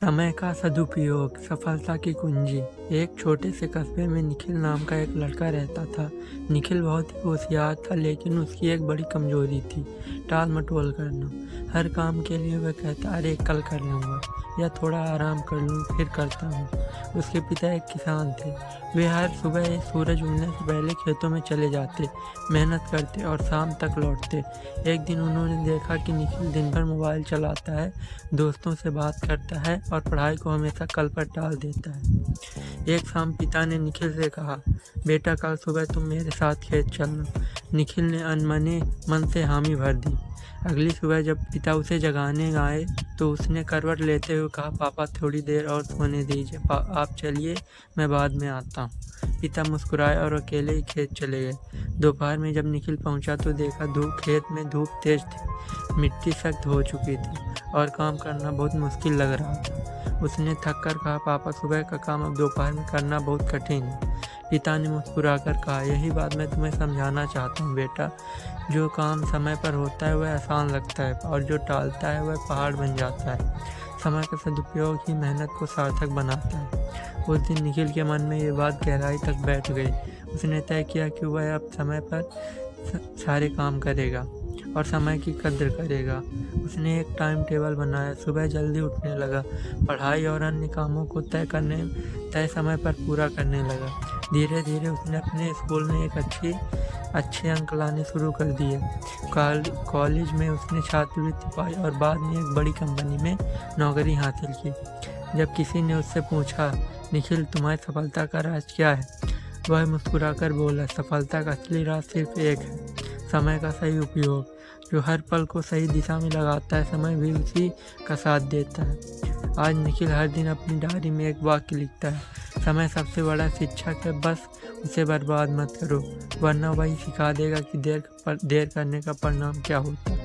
समय का सदुपयोग सफलता की कुंजी। एक छोटे से कस्बे में निखिल नाम का एक लड़का रहता था। निखिल बहुत ही होशियार था, लेकिन उसकी एक बड़ी कमजोरी थी, टाल मटोल करना। हर काम के लिए वह कहता, अरे कल कर लूँगा, या थोड़ा आराम कर लूँ फिर करता हूँ। उसके पिता एक किसान थे। वे हर सुबह सूरज उगने से पहले खेतों में चले जाते, मेहनत करते और शाम तक लौटते। एक दिन उन्होंने देखा कि निखिल दिन भर मोबाइल चलाता है, दोस्तों से बात करता है और पढ़ाई को हमेशा कल पर टाल देता है। एक शाम पिता ने निखिल से कहा, बेटा कल सुबह तुम मेरे साथ खेत चलना। निखिल ने अनमने मन से हामी भर दी। अगली सुबह जब पिता उसे जगाने आए तो उसने करवट लेते हुए कहा, पापा थोड़ी देर और सोने दीजिए, आप चलिए, मैं बाद में आता हूँ। पिता मुस्कुराए और अकेले ही खेत चले गए। दोपहर में जब निखिल पहुंचा तो देखा खेत में धूप तेज थी, मिट्टी सख्त हो चुकी थी और काम करना बहुत मुश्किल लग रहा था। उसने थक कर कहा, पापा सुबह का काम अब दोपहर में करना बहुत कठिन है। पिता ने मुस्कुराकर कहा, यही बात मैं तुम्हें समझाना चाहता हूँ बेटा, जो काम समय पर होता है वह आसान लगता है और जो टालता है वह पहाड़ बन जाता है। समय का सदुपयोग ही मेहनत को सार्थक बनाता है। उस दिन निखिल के मन में ये बात गहराई तक बैठ गई। उसने तय किया कि वह अब समय पर सारे काम करेगा और समय की कद्र करेगा। उसने एक टाइम टेबल बनाया, सुबह जल्दी उठने लगा, पढ़ाई और अन्य कामों को तय समय पर पूरा करने लगा। धीरे धीरे उसने अपने स्कूल में एक अच्छे अंक लाने शुरू कर दिए। कॉलेज में उसने छात्रवृत्ति पाई और बाद में एक बड़ी कंपनी में नौकरी हासिल की। जब किसी ने उससे पूछा, निखिल तुम्हारी सफलता का राज क्या है, वह मुस्कुराकर बोला, सफलता का असली राज सिर्फ एक है, समय का सही उपयोग। जो हर पल को सही दिशा में लगाता है, समय भी उसी का साथ देता है। आज निखिल हर दिन अपनी डायरी में एक वाक्य लिखता है, समय सबसे बड़ा शिक्षक है, बस उसे बर्बाद मत करो, वरना वही सिखा देगा कि देर करने का परिणाम क्या होता है।